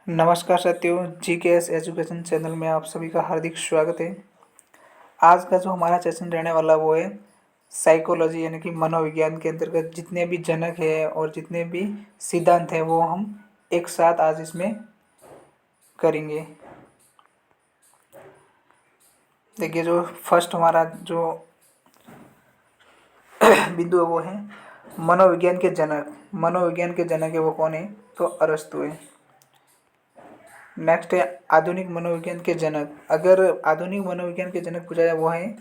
नमस्कार साथियों, GKS education channel में आप सभी का हार्दिक स्वागत है। आज का जो हमारा सेशन रहने वाला वो है साइकोलॉजी यानी कि मनोविज्ञान के अंतर्गत जितने भी जनक है और जितने भी सिद्धांत हैं वो हम एक साथ आज इसमें करेंगे। देखिए, जो फर्स्ट हमारा जो बिंदु है वो है मनोविज्ञान के जनक। मनोविज्ञान के जनक है वो कौन है? तो अरस्तु है। नेक्स्ट है आधुनिक मनोविज्ञान के जनक। अगर आधुनिक मनोविज्ञान के जनक पूछा जाए वो है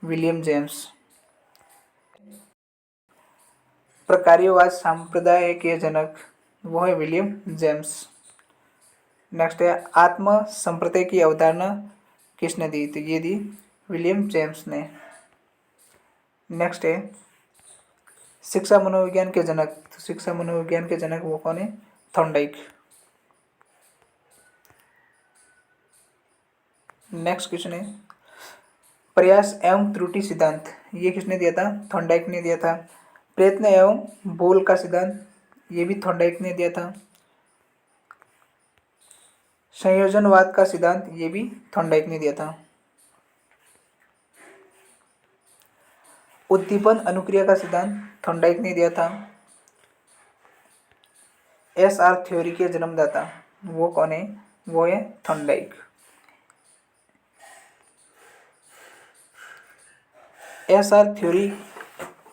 विलियम जेम्स। प्रकार्यवाद संप्रदाय के जनक वो है विलियम जेम्स। नेक्स्ट है आत्म संप्रदाय की अवधारणा किसने दी? तो ये दी विलियम जेम्स ने। नेक्स्ट है शिक्षा मनोविज्ञान के जनक। तो शिक्षा मनोविज्ञान के जनक वो कौन है? थॉर्नडाइक। नेक्स्ट क्वेश्चन है प्रयास एवं त्रुटि सिद्धांत। ये किसने दिया था? थॉर्नडाइक ने दिया था। प्रयत्न एवं बोल का सिद्धांत, ये भी थॉर्नडाइक ने दिया था। संयोजनवाद का सिद्धांत, ये भी थॉर्नडाइक ने दिया था। उद्दीपन अनुक्रिया का सिद्धांत थॉर्नडाइक ने दिया था। एसआर थ्योरी के जन्मदाता वो कौन है? वो है थॉर्नडाइक। एसआर थ्योरी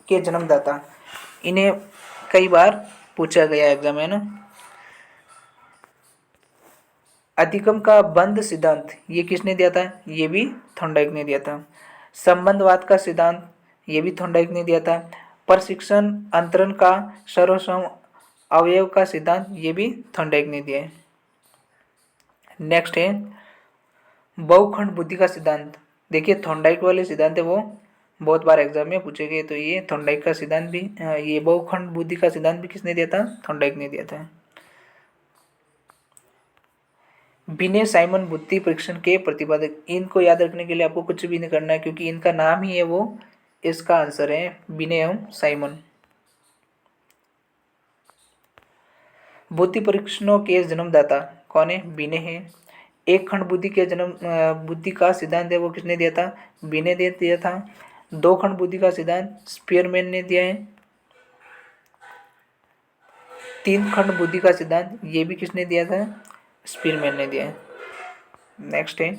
के जन्मदाता, इन्हें कई बार पूछा गया एग्जाम में ना। अधिगम का बंध सिद्धांत, ये किसने दिया था? ये भी थॉर्नडाइक ने दिया था। संबंधवाद का सिद्धांत, ये भी थॉर्नडाइक ने दिया था। प्रशिक्षण अंतरण का सर्वसम अवयव का सिद्धांत, ये भी थॉर्नडाइक ने दिया है। नेक्स्ट है बहुखंड बुद्धि का सिद्धांत। देखिए, थॉर्नडाइक वाले सिद्धांत है वो बहुत बार एग्जाम में पूछे गए। तो ये थॉर्नडाइक का सिद्धांत भी, ये बहुखंड बुद्धि का सिद्धांत भी किसने दिया था? थॉर्नडाइक ने दिया था। बिने साइमन बुद्धि परीक्षण के प्रतिपादक, इनको याद रखने के लिए आपको कुछ भी नहीं करना है क्योंकि इनका नाम ही है वो इसका आंसर है, बिने एवं साइमन। बुद्धि परीक्षणों के जन्मदाता कौन है? बिने है। एक खंड बुद्धि के बुद्धि का सिद्धांत है वो किसने दिया था? बिने ने दिया था। दो खंड बुद्धि का सिद्धांत स्पीयरमैन ने दिया है। तीन खंड बुद्धि का सिद्धांत, ये भी किसने दिया था? स्पीयरमैन ने दिया है। नेक्स्ट है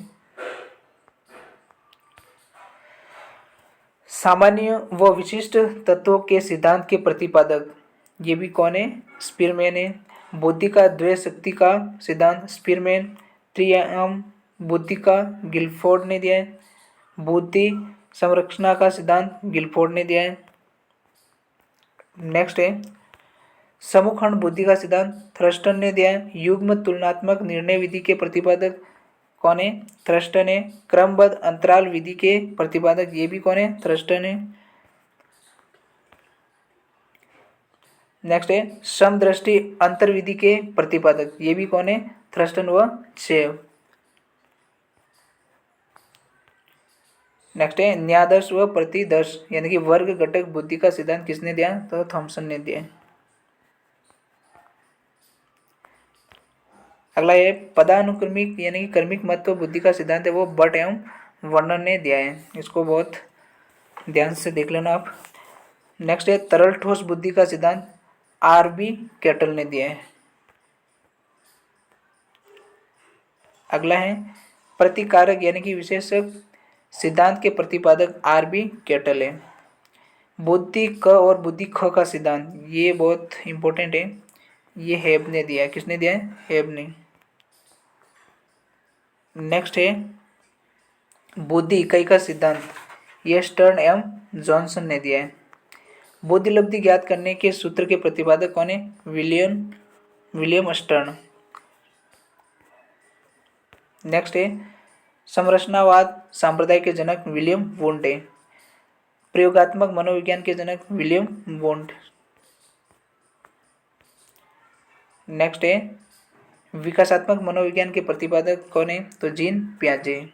सामान्य व विशिष्ट तत्वों के सिद्धांत के प्रतिपादक, ये भी कौन है? स्पीयरमैन है। बुद्धि का द्वय शक्ति का सिद्धांत स्पीयरमैन। त्रिआयाम बुद्धि का गिलफोर्ड ने दिया है। बुद्धि संरचना का सिद्धांत गिलफोर्ड ने दिया है। नेक्स्ट है समूहखंड बुद्धि का सिद्धांत थ्रस्टन ने दिया है। युग्म तुलनात्मक निर्णय विधि के प्रतिपादक कौन है? थ्रस्टन है। क्रमबद्ध अंतराल विधि के प्रतिपादक, ये भी कौन है? थ्रस्टन है। नेक्स्ट है समदृष्टि अंतर विधि के प्रतिपादक, ये भी कौन है? थ्रस्टन व चेव। नेक्स्ट है न्यादर्श व प्रतिदर्श यानी कि वर्ग घटक बुद्धि का सिद्धांत किसने दिया? तो थॉमसन ने दिया। अगला है पदानुक्रमिक यानी कि क्रमिक महत्व बुद्धि का सिद्धांत है वो बट एवं वर्णन ने दिया है। इसको बहुत ध्यान से देख लेना आप। नेक्स्ट है तरल ठोस बुद्धि का सिद्धांत आरबी कैटल ने दिया है। अगला है प्रतिकारक यानी कि विशेषक सिद्धांत के प्रतिपादक आरबी कैटल है। बुद्धि क और बुद्धि ख का सिद्धांत, ये बहुत इंपॉर्टेंट है, ये हेब ने दिया है। किसने दिया है? हेब ने। नेक्स्ट है बुद्धि इकाई का सिद्धांत, ये स्टर्न एवं जॉनसन ने दिया है। बुद्धि लब्धि ज्ञात करने के सूत्र के प्रतिपादक कौन है? William stern. नेक्स्ट है संरचनावाद संप्रदाय के जनक विलियम वुंड है। प्रयोगात्मक मनोविज्ञान के जनक विलियम वुंड। नेक्स्ट है विकासात्मक मनोविज्ञान के प्रतिपादक कौन है? तो जीन पियाजे।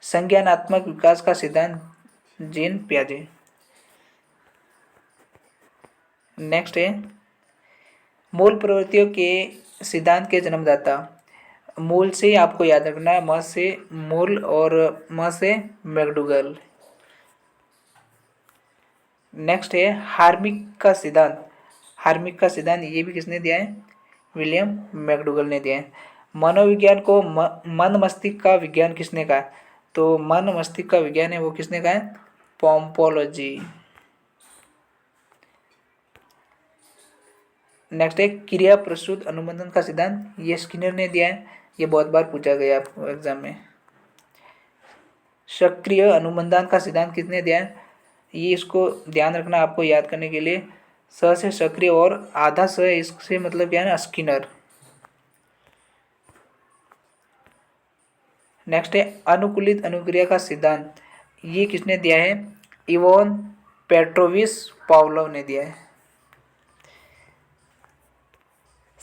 संज्ञानात्मक विकास का सिद्धांत जीन पियाजे। नेक्स्ट है मूल प्रवृत्तियों के सिद्धांत के जन्मदाता। मूल से आपको याद रखना है, म से मूल और म से मैकडूगल। नेक्स्ट है हार्मिक का सिद्धांत। हार्मिक का सिद्धांत ये भी किसने दिया है? विलियम मैकडूगल ने दिया है। मनोविज्ञान को मन मस्तिष्क का विज्ञान किसने कहा? तो मन मस्तिष्क का विज्ञान है वो किसने कहा है? पोम्पोलॉजी। नेक्स्ट है क्रिया प्रसूत अनुबंधन का सिद्धांत, ये स्किनर ने दिया है, ये बहुत बार पूछा गया आपको एग्जाम में। सक्रिय अनुबंधन का सिद्धांत किसने दिया है? ये इसको ध्यान रखना आपको याद करने के लिए, स से सक्रिय और आधा स इससे मतलब क्या है ना, स्किनर। नेक्स्ट है अनुकूलित अनुक्रिया का सिद्धांत, ये किसने दिया है? इवान पेट्रोविच पावलोव ने दिया है।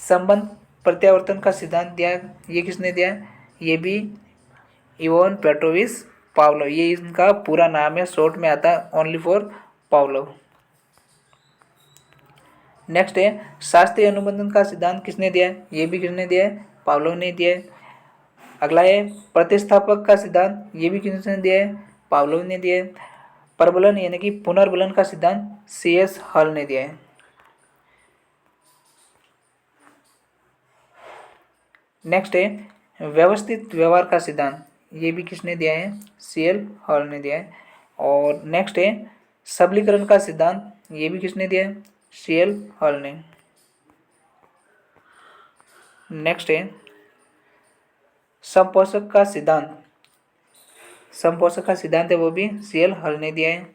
संबंध प्रत्यावर्तन का सिद्धांत दिया है, ये किसने दिया है? ये भी इवान पेट्रोविच पावलोव, ये इनका पूरा नाम है, शॉर्ट में आता है ओनली फॉर पावलोव। नेक्स्ट है शास्त्रीय अनुबंधन का सिद्धांत किसने दिया है? ये भी किसने दिया है? पावलोव ने दिया है। अगला है प्रतिस्थापक का सिद्धांत, ये भी किसने दिया है? पावलोव ने दिया है। प्रबलन यानी कि पुनर्बलन का सिद्धांत C.S. हल ने दिया है। नेक्स्ट है व्यवस्थित व्यवहार का सिद्धांत, ये भी किसने दिया है? C.L. हल ने दिया है। और नेक्स्ट है सबलीकरण का सिद्धांत, ये भी किसने दिया है? C.L. हल ने। नेक्स्ट है संपोषक का सिद्धांत, संपोषक का सिद्धांत है वो भी C.L. हल ने दिया है।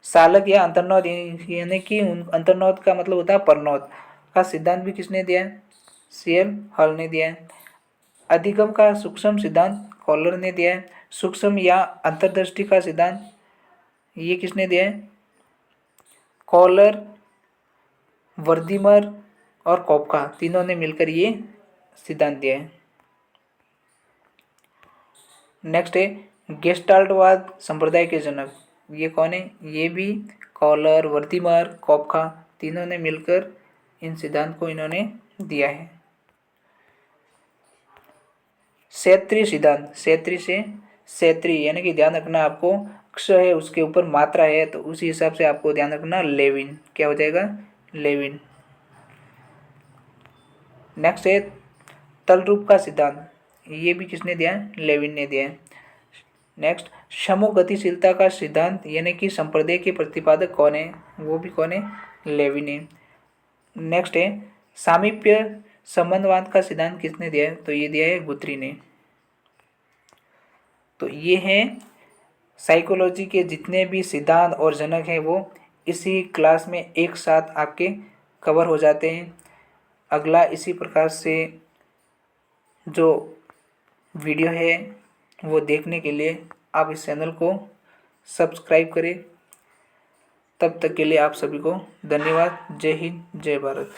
सालक या अंतर्नोद यानी कि अंतर्नोद का मतलब होता है परनोद का सिद्धांत भी किसने दिया है? C.L. हल ने दिया है। अधिगम का सूक्ष्म सिद्धांत कॉलर ने दिया है। सूक्ष्म या अंतर्दृष्टि का सिद्धांत ये किसने दिया है? कॉलर, वर्दीमर और कोपका तीनों ने मिलकर ये सिद्धांत दिया है। नेक्स्ट है गेस्टाल्टवाद संप्रदाय के जनक, ये कौन है? ये भी कॉलर, वर्दीमर, कोपका तीनों ने मिलकर इन सिद्धांत को इन्होंने दिया है। क्षेत्रीय सिद्धांत, क्षेत्रीय से क्षेत्रीय यानी कि ध्यान रखना आपको, क्ष है उसके ऊपर मात्रा है तो उसी हिसाब से आपको ध्यान रखना, लेविन क्या हो जाएगा? लेविन। नेक्स्ट है तल रूप का सिद्धांत, ये भी किसने दिया है? लेविन ने दिया है। नेक्स्ट समूह गतिशीलता का सिद्धांत यानी कि संप्रदाय के प्रतिपादक कौन है? वो भी कौन है? लेविन है। नेक्स्ट है सामीप्य संबंधवाद का सिद्धांत किसने दिया है? तो ये दिया है गुथ्री ने। तो ये हैं साइकोलॉजी के जितने भी सिद्धांत और जनक हैं वो इसी क्लास में एक साथ आपके कवर हो जाते हैं। अगला इसी प्रकार से जो वीडियो है वो देखने के लिए आप इस चैनल को सब्सक्राइब करें। तब तक के लिए आप सभी को धन्यवाद। जय हिंद, जय भारत।